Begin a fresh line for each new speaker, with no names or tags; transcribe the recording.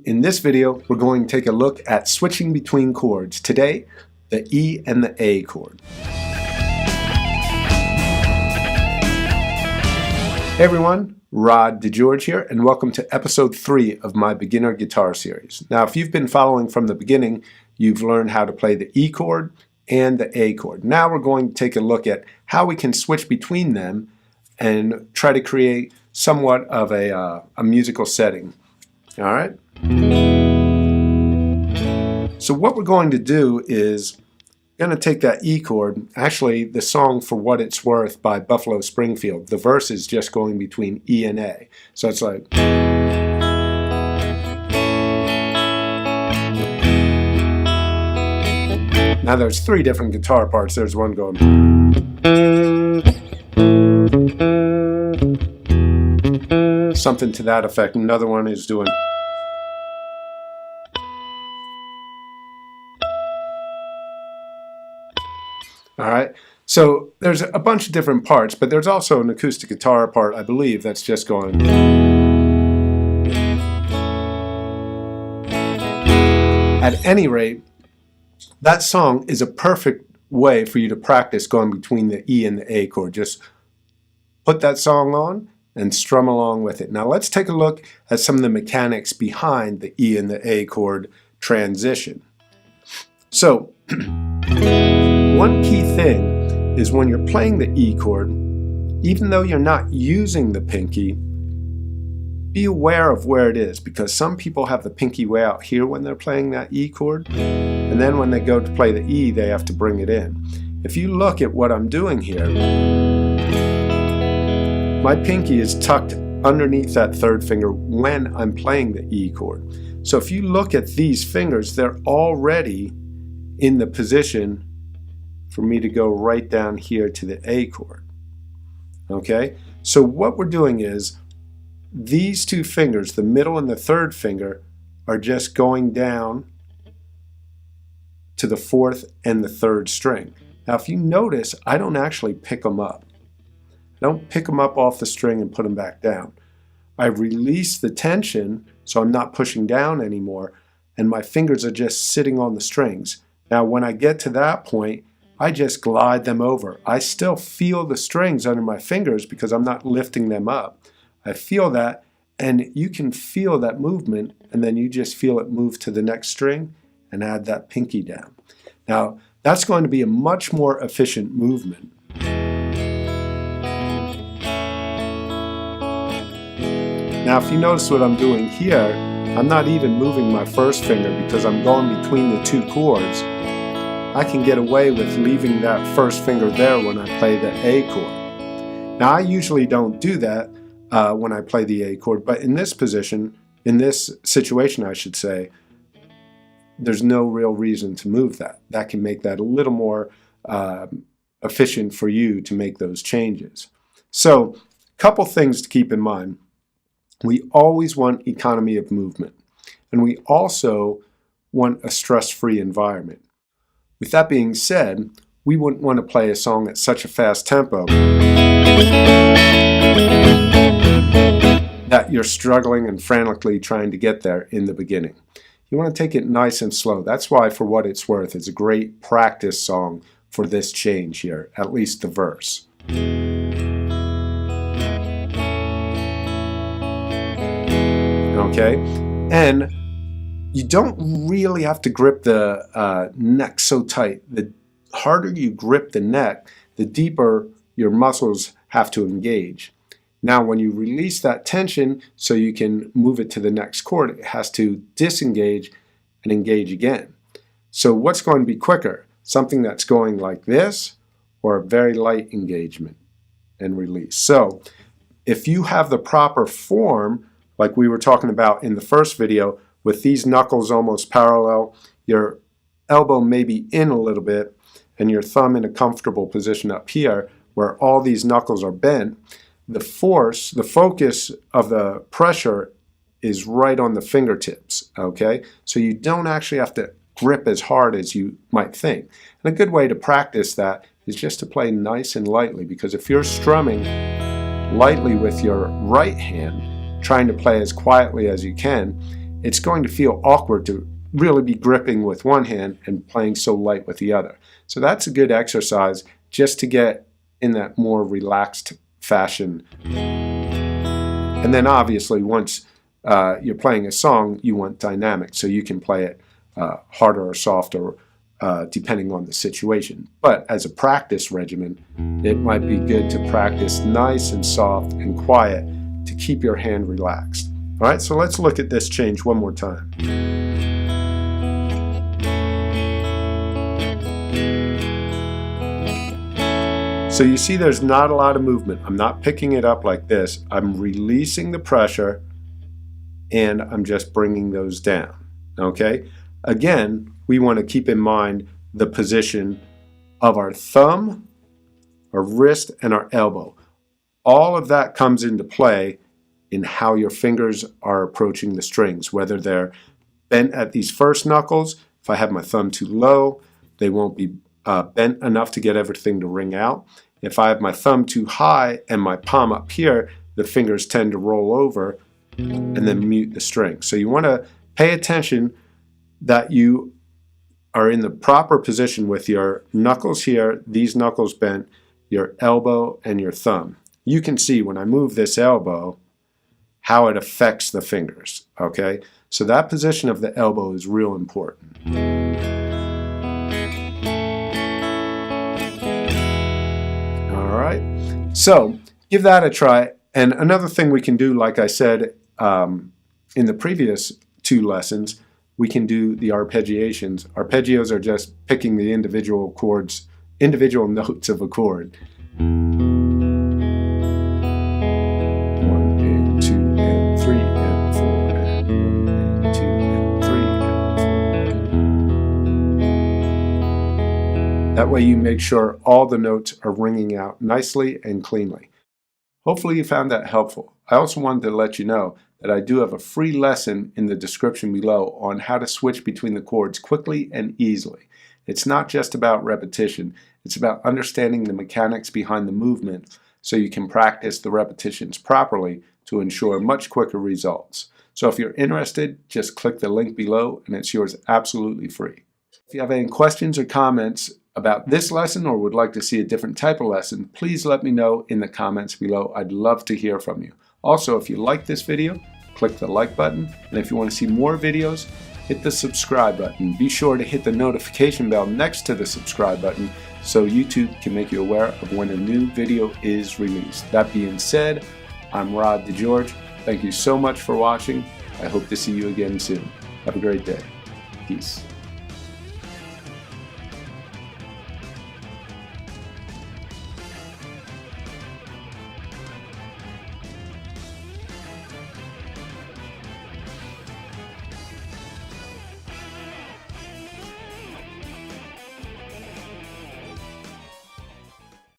In this video, we're going to take a look at switching between chords. Today, the E and the A chord. Hey everyone, Rod DeGeorge here, and welcome to episode 3 of my beginner guitar series. Now, if you've been following from the beginning, you've learned how to play the E chord and the A chord. Now we're going to take a look at how we can switch between them and try to create somewhat of a musical setting. All right? So what we're going to do is going to take that E chord, actually the song For What It's Worth by Buffalo Springfield. The verse is just going between E and A. So it's like... Now there's 3 different guitar parts. There's one going... something to that effect. Another one is doing... All right, so there's a bunch of different parts, but there's also an acoustic guitar part, I believe, that's just going. At any rate, that song is a perfect way for you to practice going between the E and the A chord. Just put that song on and strum along with it. Now let's take a look at some of the mechanics behind the E and the A chord transition. So, one key thing is when you're playing the E chord, even though you're not using the pinky, be aware of where it is, because some people have the pinky way out here when they're playing that E chord, and then when they go to play the E, they have to bring it in. If you look at what I'm doing here, my pinky is tucked underneath that 3rd finger when I'm playing the E chord. So if you look at these fingers, they're already in the position for me to go right down here to the A chord. Okay? So what we're doing is these 2 fingers, the middle and the 3rd finger, are just going down to the 4th and the 3rd string. Now if you notice, I don't actually pick them up. I don't pick them up off the string and put them back down. I release the tension so I'm not pushing down anymore, and my fingers are just sitting on the strings. Now when I get to that point, I just glide them over. I still feel the strings under my fingers because I'm not lifting them up. I feel that, and you can feel that movement, and then you just feel it move to the next string and add that pinky down. Now that's going to be a much more efficient movement. Now if you notice what I'm doing here, I'm not even moving my 1st finger because I'm going between the 2 chords. I can get away with leaving that 1st finger there when I play the A chord. Now I usually don't do that when I play the A chord, but in this position, in this situation I should say, there's no real reason to move that. That can make that a little more efficient for you to make those changes. So, a couple things to keep in mind. We always want economy of movement, and we also want a stress-free environment. With that being said, we wouldn't want to play a song at such a fast tempo that you're struggling and frantically trying to get there in the beginning. You want to take it nice and slow. That's why For What It's Worth is a great practice song for this change here, at least the verse. Okay? And you don't really have to grip the neck so tight. The harder you grip the neck, the deeper your muscles have to engage. Now when you release that tension so you can move it to the next chord, it has to disengage and engage again. So what's going to be quicker? Something that's going like this, or a very light engagement and release. So if you have the proper form, like we were talking about in the first video, with these knuckles almost parallel, your elbow may be in a little bit, and your thumb in a comfortable position up here, where all these knuckles are bent, the force, the focus of the pressure is right on the fingertips, okay? So you don't actually have to grip as hard as you might think. And a good way to practice that is just to play nice and lightly, because if you're strumming lightly with your right hand, trying to play as quietly as you can, it's going to feel awkward to really be gripping with one hand and playing so light with the other. So that's a good exercise just to get in that more relaxed fashion. And then obviously once you're playing a song, you want dynamic, so you can play it harder or softer depending on the situation. But as a practice regimen, it might be good to practice nice and soft and quiet to keep your hand relaxed. All right, so let's look at this change one more time. So you see there's not a lot of movement. I'm not picking it up like this. I'm releasing the pressure and I'm just bringing those down, okay? Again, we want to keep in mind the position of our thumb, our wrist, and our elbow. All of that comes into play in how your fingers are approaching the strings, whether they're bent at these first knuckles. If I have my thumb too low, they won't be bent enough to get everything to ring out. If I have my thumb too high and my palm up here, the fingers tend to roll over and then mute the string. So you want to pay attention that you are in the proper position with your knuckles here, these knuckles bent, your elbow and your thumb. You can see when I move this elbow how it affects the fingers, okay? So that position of the elbow is real important. All right, so give that a try. And another thing we can do, like I said in the previous 2 lessons, we can do the arpeggiations. Arpeggios are just picking the individual chords, individual notes of a chord. 1 and 2 and 3 and 4 and 1 and 2 and 3 and 4. That way you make sure all the notes are ringing out nicely and cleanly. Hopefully you found that helpful. I also wanted to let you know that I do have a free lesson in the description below on how to switch between the chords quickly and easily. It's not just about repetition, it's about understanding the mechanics behind the movement so you can practice the repetitions properly to ensure much quicker results. So if you're interested, just click the link below and it's yours absolutely free. If you have any questions or comments about this lesson or would like to see a different type of lesson, please let me know in the comments below. I'd love to hear from you. Also, if you like this video, click the like button, and if you want to see more videos, hit the subscribe button. Be sure to hit the notification bell next to the subscribe button so YouTube can make you aware of when a new video is released. That being said, I'm DeGeorge. Thank you so much for watching. I hope to see you again soon. Have a great day. Peace.